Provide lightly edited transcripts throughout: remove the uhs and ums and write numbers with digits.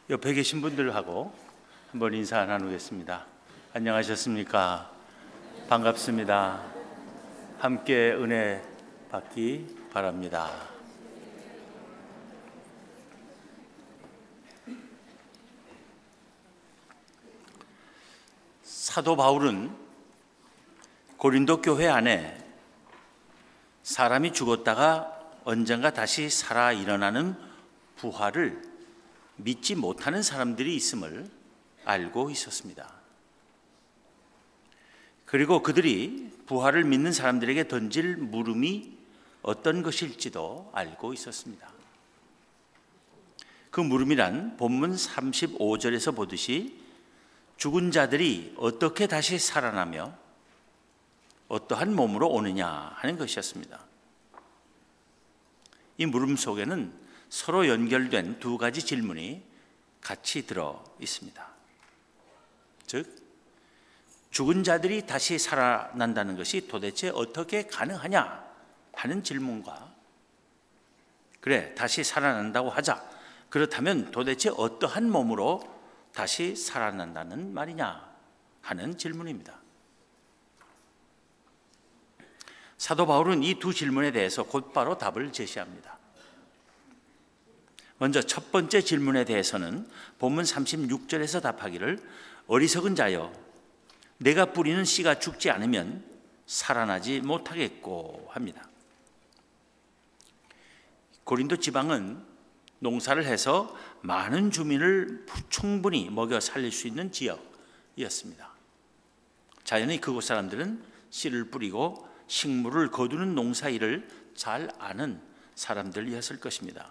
옆에 계신 분들하고 한번 인사 나누겠습니다. 안녕하셨습니까? 반갑습니다. 함께 은혜 받기 바랍니다. 사도 바울은 고린도 교회 안에 사람이 죽었다가 언젠가 다시 살아 일어나는 부활을 믿지 못하는 사람들이 있음을 알고 있었습니다. 그리고 그들이 부활을 믿는 사람들에게 던질 물음이 어떤 것일지도 알고 있었습니다. 그 물음이란 본문 35절에서 보듯이 죽은 자들이 어떻게 다시 살아나며 어떠한 몸으로 오느냐 하는 것이었습니다. 이 물음 속에는 서로 연결된 두 가지 질문이 같이 들어 있습니다. 즉, 죽은 자들이 다시 살아난다는 것이 도대체 어떻게 가능하냐 하는 질문과, 그래, 다시 살아난다고 하자. 그렇다면 도대체 어떠한 몸으로 다시 살아난다는 말이냐 하는 질문입니다. 사도 바울은 이 두 질문에 대해서 곧바로 답을 제시합니다. 먼저 첫 번째 질문에 대해서는 본문 36절에서 답하기를 어리석은 자여 내가 뿌리는 씨가 죽지 않으면 살아나지 못하겠고 합니다. 고린도 지방은 농사를 해서 많은 주민을 충분히 먹여 살릴 수 있는 지역이었습니다. 자연히 그곳 사람들은 씨를 뿌리고 식물을 거두는 농사일을 잘 아는 사람들이었을 것입니다.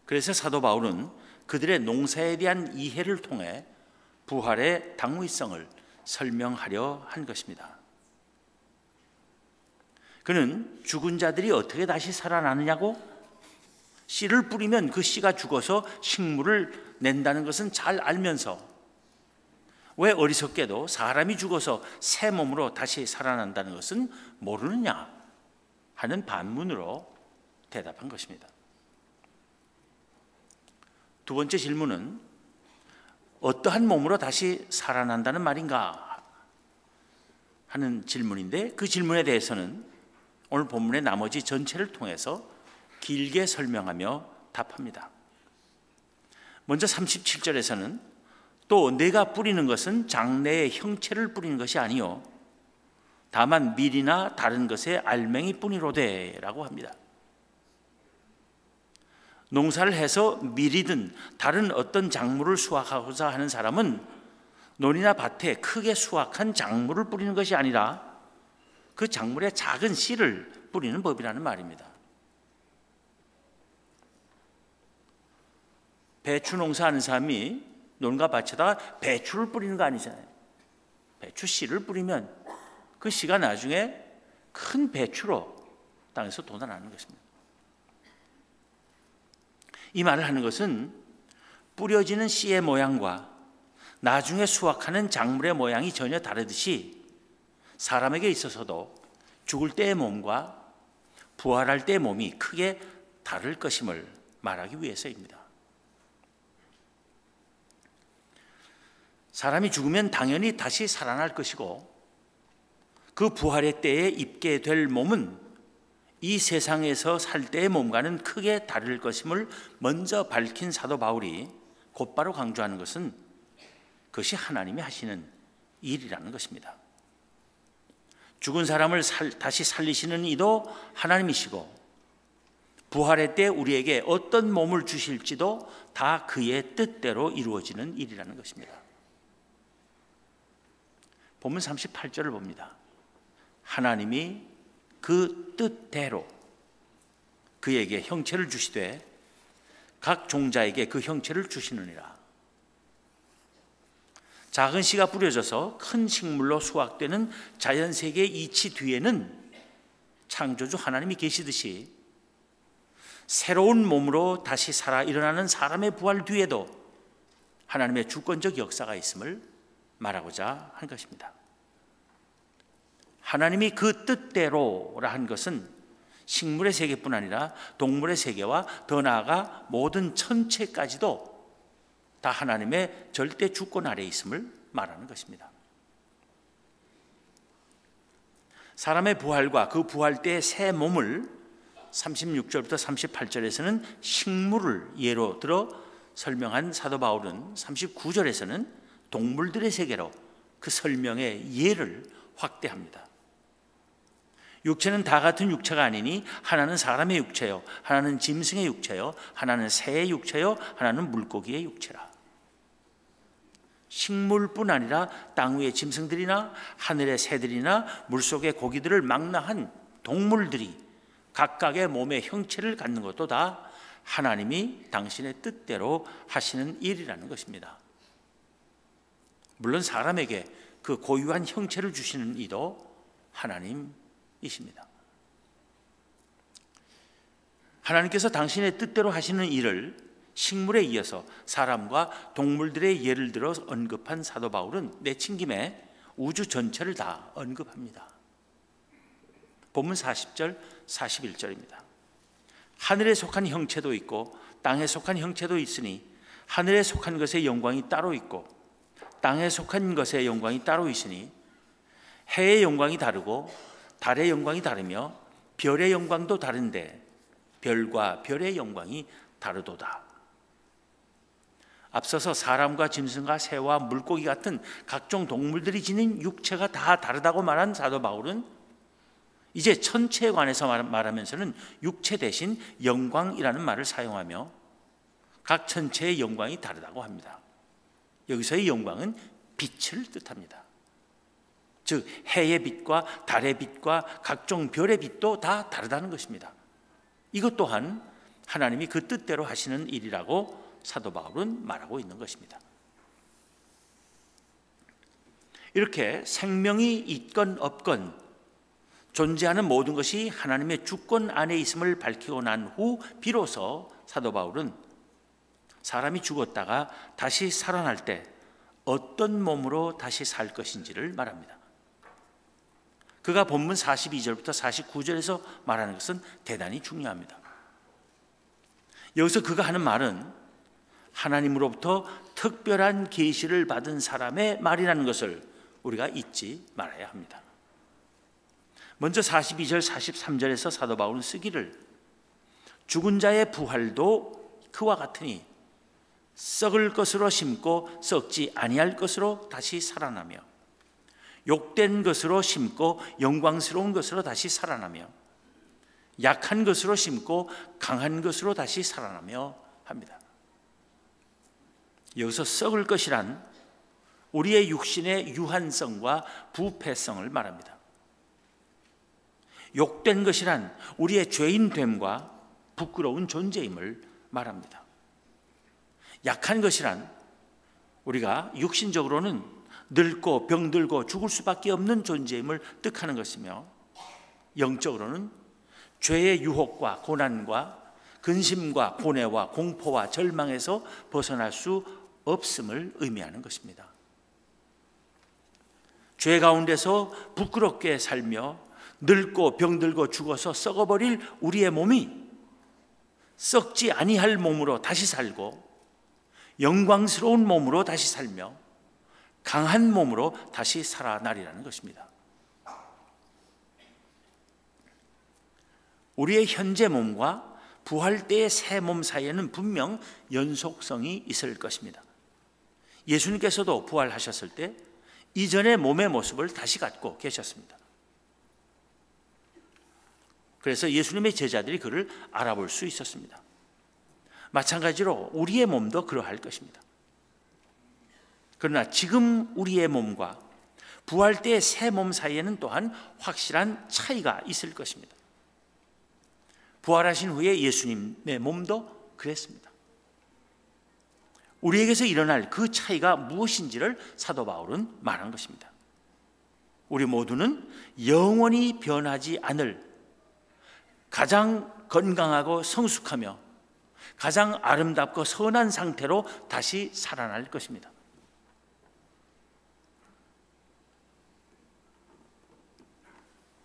그래서 사도 바울은 그들의 농사에 대한 이해를 통해 부활의 당위성을 설명하려 한 것입니다. 그는 죽은 자들이 어떻게 다시 살아나느냐고? 씨를 뿌리면 그 씨가 죽어서 식물을 낸다는 것은 잘 알면서 왜 어리석게도 사람이 죽어서 새 몸으로 다시 살아난다는 것은 모르느냐 하는 반문으로 대답한 것입니다. 두 번째 질문은 어떠한 몸으로 다시 살아난다는 말인가 하는 질문인데, 그 질문에 대해서는 오늘 본문의 나머지 전체를 통해서 길게 설명하며 답합니다. 먼저 37절에서는 또 내가 뿌리는 것은 장래의 형체를 뿌리는 것이 아니요 다만 밀이나 다른 것의 알맹이 뿐이로되 라고 합니다. 농사를 해서 밀이든 다른 어떤 작물을 수확하고자 하는 사람은 논이나 밭에 크게 수확한 작물을 뿌리는 것이 아니라 그 작물의 작은 씨를 뿌리는 법이라는 말입니다. 배추 농사하는 사람이 논과 밭에다가 배추를 뿌리는 거 아니잖아요. 배추 씨를 뿌리면 그 씨가 나중에 큰 배추로 땅에서 돋아나는 것입니다. 이 말을 하는 것은 뿌려지는 씨의 모양과 나중에 수확하는 작물의 모양이 전혀 다르듯이 사람에게 있어서도 죽을 때의 몸과 부활할 때의 몸이 크게 다를 것임을 말하기 위해서입니다. 사람이 죽으면 당연히 다시 살아날 것이고 그 부활의 때에 입게 될 몸은 이 세상에서 살 때의 몸과는 크게 다를 것임을 먼저 밝힌 사도 바울이 곧바로 강조하는 것은 그것이 하나님이 하시는 일이라는 것입니다. 죽은 사람을 다시 살리시는 이도 하나님이시고 부활의 때 우리에게 어떤 몸을 주실지도 다 그의 뜻대로 이루어지는 일이라는 것입니다. 본문 38절을 봅니다. 하나님이 그 뜻대로 그에게 형체를 주시되 각 종자에게 그 형체를 주시느니라. 작은 씨가 뿌려져서 큰 식물로 수확되는 자연세계의 이치 뒤에는 창조주 하나님이 계시듯이 새로운 몸으로 다시 살아 일어나는 사람의 부활 뒤에도 하나님의 주권적 역사가 있음을 말하고자 한 것입니다. 하나님이 그 뜻대로라 한 것은 식물의 세계뿐 아니라 동물의 세계와 더 나아가 모든 천체까지도 다 하나님의 절대 주권 아래에 있음을 말하는 것입니다. 사람의 부활과 그 부활 때의 새 몸을 36절부터 38절에서는 식물을 예로 들어 설명한 사도 바울은 39절에서는 동물들의 세계로 그 설명의 예를 확대합니다. 육체는 다 같은 육체가 아니니 하나는 사람의 육체요, 하나는 짐승의 육체요, 하나는 새의 육체요, 하나는 물고기의 육체라. 식물뿐 아니라 땅 위의 짐승들이나 하늘의 새들이나 물속의 고기들을 망라한 동물들이 각각의 몸의 형체를 갖는 것도 다 하나님이 당신의 뜻대로 하시는 일이라는 것입니다. 물론 사람에게 그 고유한 형체를 주시는 이도 하나님이십니다. 하나님께서 당신의 뜻대로 하시는 일을 식물에 이어서 사람과 동물들의 예를 들어 언급한 사도 바울은 내친 김에 우주 전체를 다 언급합니다. 본문 40절, 41절입니다. 하늘에 속한 형체도 있고 땅에 속한 형체도 있으니 하늘에 속한 것의 영광이 따로 있고 땅에 속한 것의 영광이 따로 있으니 해의 영광이 다르고 달의 영광이 다르며 별의 영광도 다른데 별과 별의 영광이 다르도다. 앞서서 사람과 짐승과 새와 물고기 같은 각종 동물들이 지닌 육체가 다 다르다고 말한 사도 바울은 이제 천체에 관해서 말하면서는 육체 대신 영광이라는 말을 사용하며 각 천체의 영광이 다르다고 합니다. 여기서의 영광은 빛을 뜻합니다. 즉 해의 빛과 달의 빛과 각종 별의 빛도 다 다르다는 것입니다. 이것 또한 하나님이 그 뜻대로 하시는 일이라고 사도 바울은 말하고 있는 것입니다. 이렇게 생명이 있건 없건 존재하는 모든 것이 하나님의 주권 안에 있음을 밝히고 난 후 비로소 사도 바울은 사람이 죽었다가 다시 살아날 때 어떤 몸으로 다시 살 것인지를 말합니다. 그가 본문 42절부터 49절에서 말하는 것은 대단히 중요합니다. 여기서 그가 하는 말은 하나님으로부터 특별한 계시를 받은 사람의 말이라는 것을 우리가 잊지 말아야 합니다. 먼저 42절 43절에서 사도 바울은 쓰기를 죽은 자의 부활도 그와 같으니 썩을 것으로 심고 썩지 아니할 것으로 다시 살아나며 욕된 것으로 심고 영광스러운 것으로 다시 살아나며 약한 것으로 심고 강한 것으로 다시 살아나며 합니다. 여기서 썩을 것이란 우리의 육신의 유한성과 부패성을 말합니다. 욕된 것이란 우리의 죄인됨과 부끄러운 존재임을 말합니다. 약한 것이란 우리가 육신적으로는 늙고 병들고 죽을 수밖에 없는 존재임을 뜻하는 것이며 영적으로는 죄의 유혹과 고난과 근심과 고뇌와 공포와 절망에서 벗어날 수 없음을 의미하는 것입니다. 죄 가운데서 부끄럽게 살며 늙고 병들고 죽어서 썩어버릴 우리의 몸이 썩지 아니할 몸으로 다시 살고 영광스러운 몸으로 다시 살며 강한 몸으로 다시 살아나리라는 것입니다. 우리의 현재 몸과 부활 때의 새 몸 사이에는 분명 연속성이 있을 것입니다. 예수님께서도 부활하셨을 때 이전의 몸의 모습을 다시 갖고 계셨습니다. 그래서 예수님의 제자들이 그를 알아볼 수 있었습니다. 마찬가지로 우리의 몸도 그러할 것입니다. 그러나 지금 우리의 몸과 부활 때의 새 몸 사이에는 또한 확실한 차이가 있을 것입니다. 부활하신 후에 예수님의 몸도 그랬습니다. 우리에게서 일어날 그 차이가 무엇인지를 사도 바울은 말한 것입니다. 우리 모두는 영원히 변하지 않을 가장 건강하고 성숙하며 가장 아름답고 선한 상태로 다시 살아날 것입니다.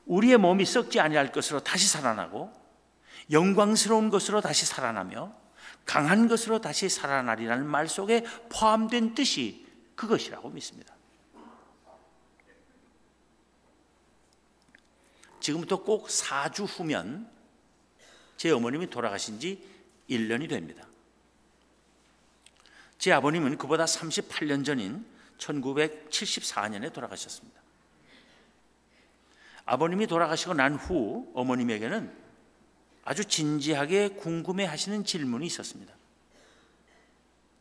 우리의 몸이 썩지 아니할 것으로 다시 살아나고 영광스러운 것으로 다시 살아나며 강한 것으로 다시 살아나리라는 말 속에 포함된 뜻이 그것이라고 믿습니다. 지금부터 꼭 4주 후면 제 어머님이 돌아가신 지 1년이 됩니다. 제 아버님은 그보다 38년 전인 1974년에 돌아가셨습니다. 아버님이 돌아가시고 난 후 어머님에게는 아주 진지하게 궁금해하시는 질문이 있었습니다.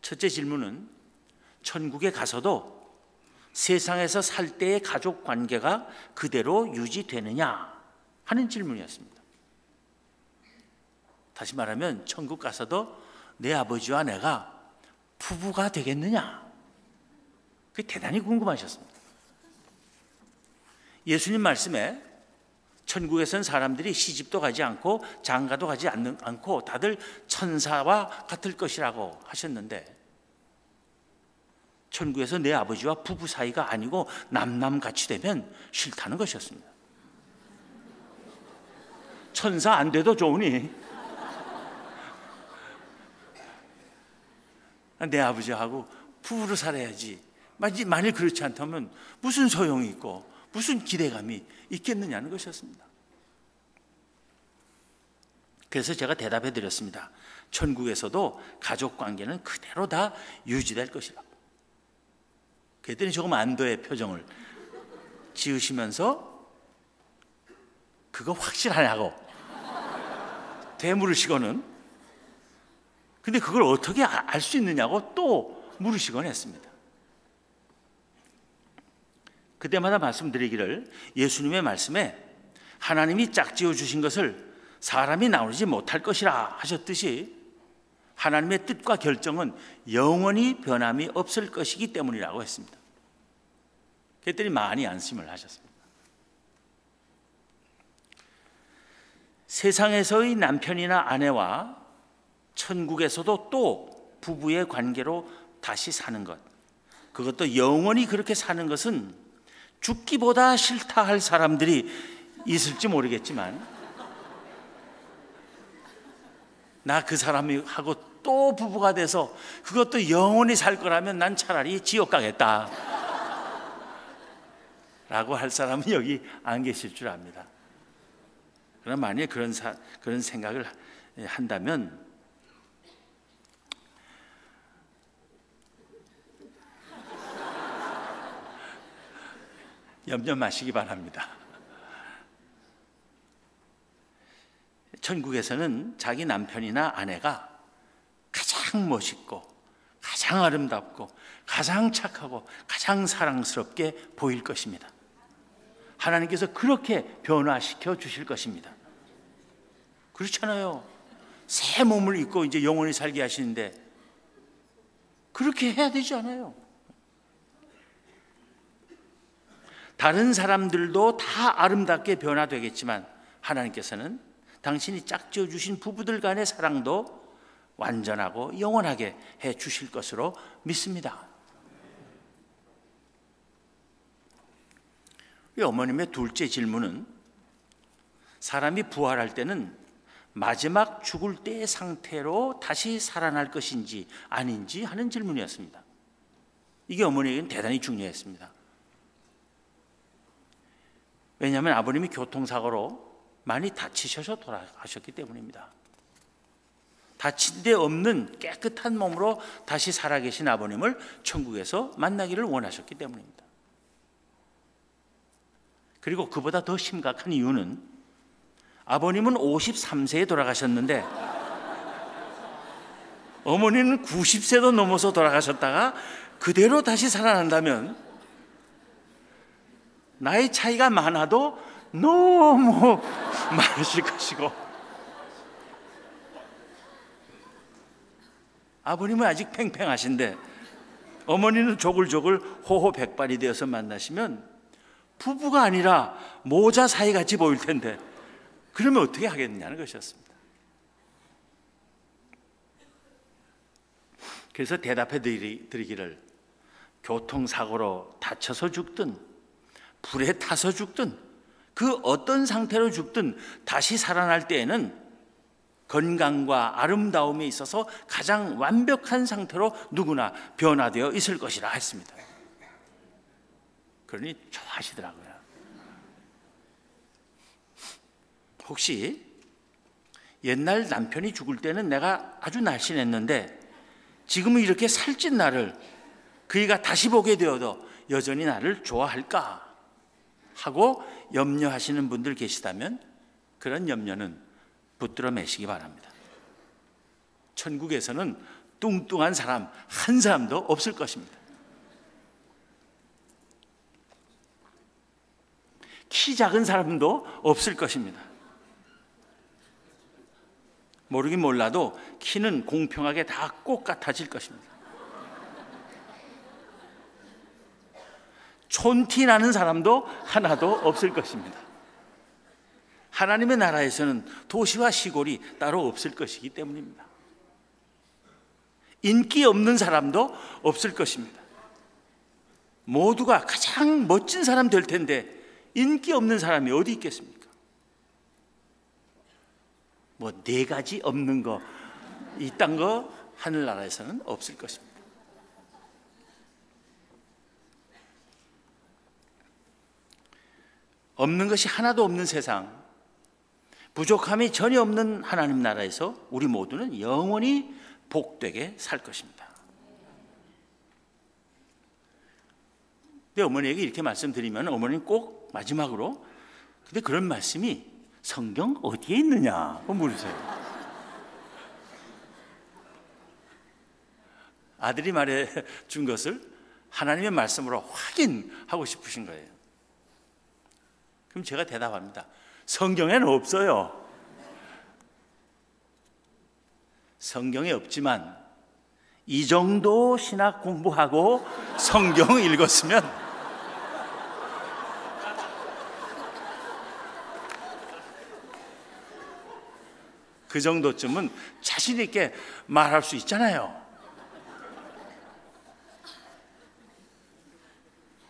첫째 질문은 천국에 가서도 세상에서 살 때의 가족 관계가 그대로 유지되느냐 하는 질문이었습니다. 다시 말하면 천국 가서도 내 아버지와 내가 부부가 되겠느냐, 그게 대단히 궁금하셨습니다. 예수님 말씀에 천국에선 사람들이 시집도 가지 않고 장가도 가지 않고 다들 천사와 같을 것이라고 하셨는데, 천국에서 내 아버지와 부부 사이가 아니고 남남같이 되면 싫다는 것이었습니다. 천사 안 돼도 좋으니 내 아버지하고 부부로 살아야지. 만일 그렇지 않다면 무슨 소용이 있고 무슨 기대감이 있겠느냐는 것이었습니다. 그래서 제가 대답해 드렸습니다. 천국에서도 가족 관계는 그대로 다 유지될 것이라고. 그랬더니 조금 안도의 표정을 지으시면서 그거 확실하냐고 되물으시고는, 근데 그걸 어떻게 알 수 있느냐고 또 물으시곤 했습니다. 그때마다 말씀드리기를, 예수님의 말씀에 하나님이 짝지어 주신 것을 사람이 나누지 못할 것이라 하셨듯이 하나님의 뜻과 결정은 영원히 변함이 없을 것이기 때문이라고 했습니다. 그랬더니 많이 안심을 하셨습니다. 세상에서의 남편이나 아내와 천국에서도 또 부부의 관계로 다시 사는 것, 그것도 영원히 그렇게 사는 것은 죽기보다 싫다 할 사람들이 있을지 모르겠지만, 나 그 사람하고 또 부부가 돼서 그것도 영원히 살 거라면 난 차라리 지옥 가겠다 라고 할 사람은 여기 안 계실 줄 압니다. 그럼 만약에 그런 생각을 한다면 염려 마시기 바랍니다. 천국에서는 자기 남편이나 아내가 가장 멋있고 가장 아름답고 가장 착하고 가장 사랑스럽게 보일 것입니다. 하나님께서 그렇게 변화시켜 주실 것입니다. 그렇잖아요. 새 몸을 입고 이제 영원히 살게 하시는데 그렇게 해야 되지 않아요? 다른 사람들도 다 아름답게 변화되겠지만 하나님께서는 당신이 짝지어 주신 부부들 간의 사랑도 완전하고 영원하게 해 주실 것으로 믿습니다. 어머님의 둘째 질문은 사람이 부활할 때는 마지막 죽을 때의 상태로 다시 살아날 것인지 아닌지 하는 질문이었습니다. 이게 어머니에게는 대단히 중요했습니다. 왜냐하면 아버님이 교통사고로 많이 다치셔서 돌아가셨기 때문입니다. 다친 데 없는 깨끗한 몸으로 다시 살아계신 아버님을 천국에서 만나기를 원하셨기 때문입니다. 그리고 그보다 더 심각한 이유는 아버님은 53세에 돌아가셨는데 어머니는 90세도 넘어서 돌아가셨다가 그대로 다시 살아난다면 나이 차이가 많아도 너무 많으실 것이고, 아버님은 아직 팽팽하신데 어머니는 조글조글 호호백발이 되어서 만나시면 부부가 아니라 모자 사이같이 보일 텐데 그러면 어떻게 하겠느냐는 것이었습니다. 그래서 대답해 드리기를, 교통사고로 다쳐서 죽든 불에 타서 죽든 그 어떤 상태로 죽든 다시 살아날 때에는 건강과 아름다움에 있어서 가장 완벽한 상태로 누구나 변화되어 있을 것이라 했습니다. 그러니 좋아하시더라고요. 혹시 옛날 남편이 죽을 때는 내가 아주 날씬했는데 지금은 이렇게 살찐 나를 그이가 다시 보게 되어도 여전히 나를 좋아할까 하고 염려하시는 분들 계시다면 그런 염려는 붙들어 매시기 바랍니다. 천국에서는 뚱뚱한 사람 한 사람도 없을 것입니다. 키 작은 사람도 없을 것입니다. 모르긴 몰라도 키는 공평하게 다 꼭 같아질 것입니다. 촌티 나는 사람도 하나도 없을 것입니다. 하나님의 나라에서는 도시와 시골이 따로 없을 것이기 때문입니다. 인기 없는 사람도 없을 것입니다. 모두가 가장 멋진 사람 될 텐데 인기 없는 사람이 어디 있겠습니까? 뭐 4가지 없는 거, 이딴 거 하늘나라에서는 없을 것입니다. 없는 것이 하나도 없는 세상, 부족함이 전혀 없는 하나님 나라에서 우리 모두는 영원히 복되게 살 것입니다. 근데 어머니에게 이렇게 말씀드리면 어머니는 꼭 마지막으로 근데 그런 말씀이 성경 어디에 있느냐고 물으세요. 아들이 말해준 것을 하나님의 말씀으로 확인하고 싶으신 거예요. 그럼 제가 대답합니다. 성경에는 없어요. 성경에 없지만 이 정도 신학 공부하고 성경 읽었으면 그 정도쯤은 자신 있게 말할 수 있잖아요.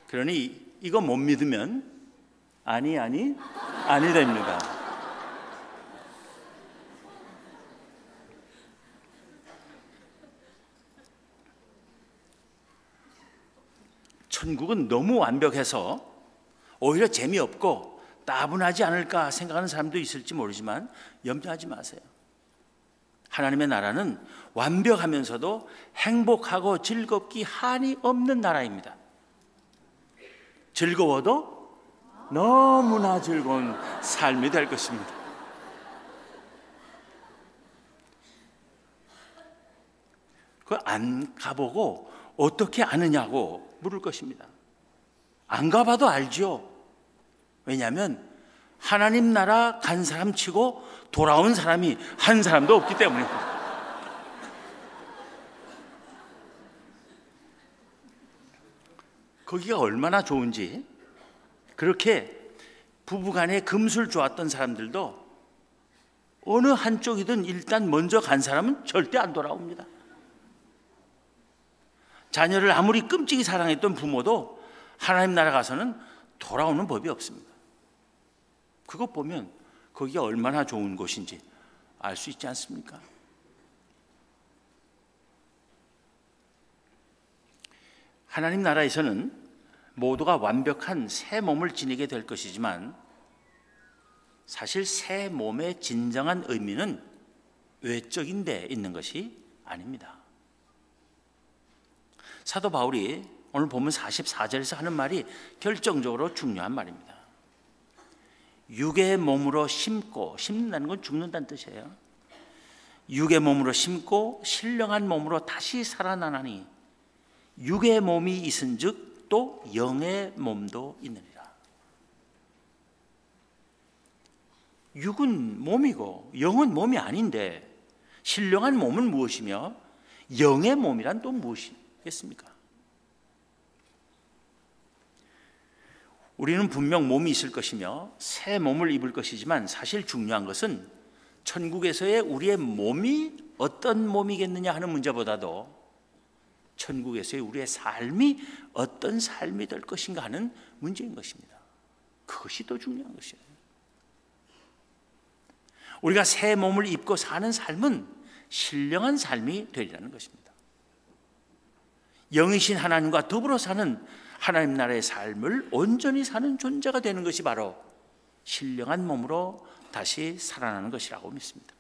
그러니 이거 못 믿으면 아니 됩니다. 천국은 너무 완벽해서 오히려 재미없고 따분하지 않을까 생각하는 사람도 있을지 모르지만 염려하지 마세요. 하나님의 나라는 완벽하면서도 행복하고 즐겁기 한이 없는 나라입니다. 즐거워도 너무나 즐거운 삶이 될 것입니다. 그걸 안 가보고 어떻게 아느냐고 물을 것입니다. 안 가봐도 알죠. 왜냐하면 하나님 나라 간 사람 치고 돌아온 사람이 한 사람도 없기 때문입니다. 거기가 얼마나 좋은지, 그렇게 부부간에 금술 좋았던 사람들도 어느 한쪽이든 일단 먼저 간 사람은 절대 안 돌아옵니다. 자녀를 아무리 끔찍이 사랑했던 부모도 하나님 나라 가서는 돌아오는 법이 없습니다. 그것 보면 거기가 얼마나 좋은 곳인지 알 수 있지 않습니까? 하나님 나라에서는 모두가 완벽한 새 몸을 지니게 될 것이지만 사실 새 몸의 진정한 의미는 외적인 데 있는 것이 아닙니다. 사도 바울이 오늘 본문 44절에서 하는 말이 결정적으로 중요한 말입니다. 육의 몸으로 심고, 심는다는 건 죽는다는 뜻이에요. 육의 몸으로 심고 신령한 몸으로 다시 살아나나니 육의 몸이 있은즉 또 영의 몸도 있느니라. 육은 몸이고 영은 몸이 아닌데 신령한 몸은 무엇이며 영의 몸이란 또 무엇이겠습니까? 우리는 분명 몸이 있을 것이며 새 몸을 입을 것이지만 사실 중요한 것은 천국에서의 우리의 몸이 어떤 몸이겠느냐 하는 문제보다도 천국에서의 우리의 삶이 어떤 삶이 될 것인가 하는 문제인 것입니다. 그것이 더 중요한 것이에요. 우리가 새 몸을 입고 사는 삶은 신령한 삶이 되리라는 것입니다. 영이신 하나님과 더불어 사는 하나님 나라의 삶을 온전히 사는 존재가 되는 것이 바로 신령한 몸으로 다시 살아나는 것이라고 믿습니다.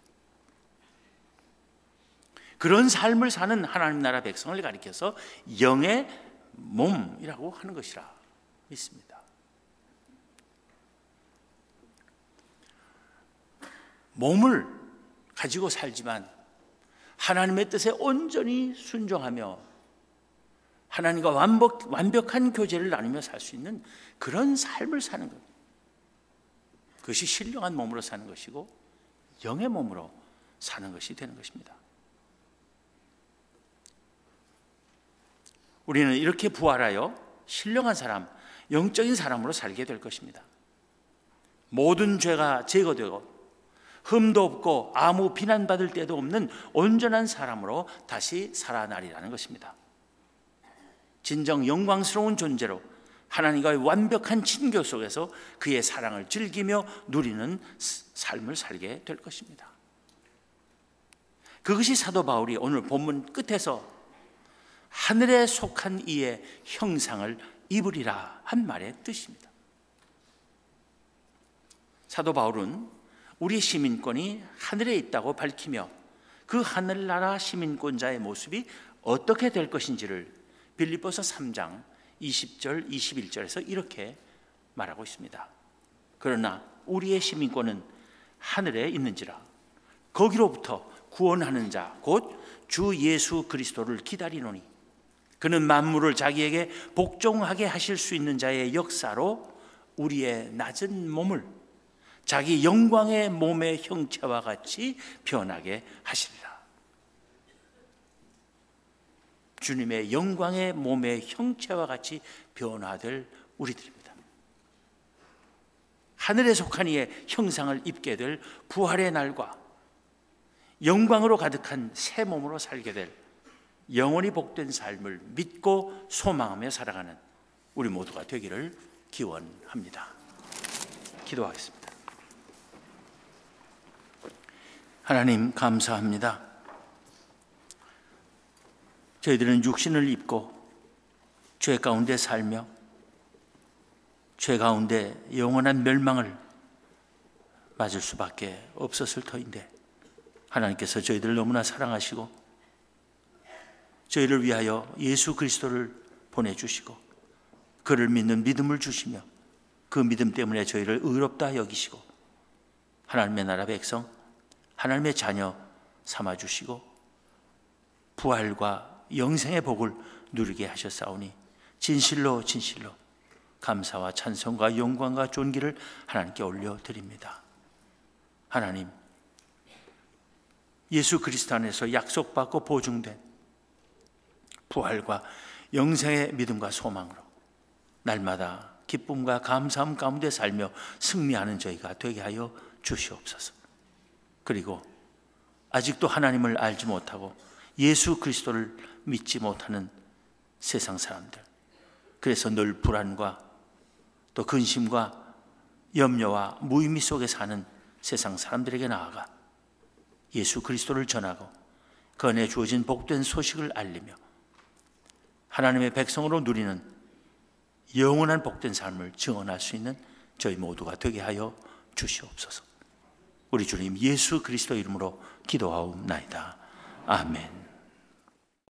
그런 삶을 사는 하나님 나라 백성을 가리켜서 영의 몸이라고 하는 것이라 믿습니다. 몸을 가지고 살지만 하나님의 뜻에 온전히 순종하며 하나님과 완벽한 교제를 나누며 살 수 있는 그런 삶을 사는 것, 그것이 신령한 몸으로 사는 것이고 영의 몸으로 사는 것이 되는 것입니다. 우리는 이렇게 부활하여 신령한 사람, 영적인 사람으로 살게 될 것입니다. 모든 죄가 제거되고 흠도 없고 아무 비난받을 데도 없는 온전한 사람으로 다시 살아나리라는 것입니다. 진정 영광스러운 존재로 하나님과의 완벽한 친교 속에서 그의 사랑을 즐기며 누리는 삶을 살게 될 것입니다. 그것이 사도 바울이 오늘 본문 끝에서 하늘에 속한 이의 형상을 입으리라 한 말의 뜻입니다. 사도 바울은 우리 시민권이 하늘에 있다고 밝히며 그 하늘나라 시민권자의 모습이 어떻게 될 것인지를 빌립보서 3장 20절 21절에서 이렇게 말하고 있습니다. 그러나 우리의 시민권은 하늘에 있는지라 거기로부터 구원하는 자 곧 주 예수 그리스도를 기다리노니 그는 만물을 자기에게 복종하게 하실 수 있는 자의 역사로 우리의 낮은 몸을 자기 영광의 몸의 형체와 같이 변하게 하시리라. 주님의 영광의 몸의 형체와 같이 변화될 우리들입니다. 하늘에 속한 이의 형상을 입게 될 부활의 날과 영광으로 가득한 새 몸으로 살게 될 영원히 복된 삶을 믿고 소망하며 살아가는 우리 모두가 되기를 기원합니다. 기도하겠습니다. 하나님 감사합니다. 저희들은 육신을 입고 죄 가운데 살며 죄 가운데 영원한 멸망을 맞을 수밖에 없었을 터인데 하나님께서 저희들을 너무나 사랑하시고 저희를 위하여 예수 그리스도를 보내주시고 그를 믿는 믿음을 주시며 그 믿음 때문에 저희를 의롭다 여기시고 하나님의 나라 백성, 하나님의 자녀 삼아주시고 부활과 영생의 복을 누리게 하셨사오니 진실로 진실로 감사와 찬송과 영광과 존귀를 하나님께 올려드립니다. 하나님, 예수 그리스도 안에서 약속받고 보증된 부활과 영생의 믿음과 소망으로 날마다 기쁨과 감사함 가운데 살며 승리하는 저희가 되게 하여 주시옵소서. 그리고 아직도 하나님을 알지 못하고 예수 그리스도를 믿지 못하는 세상 사람들, 그래서 늘 불안과 또 근심과 염려와 무의미 속에 사는 세상 사람들에게 나아가 예수 그리스도를 전하고 그 안에 주어진 복된 소식을 알리며 하나님의 백성으로 누리는 영원한 복된 삶을 증언할 수 있는 저희 모두가 되게 하여 주시옵소서. 우리 주님 예수 그리스도 이름으로 기도하옵나이다. 아멘.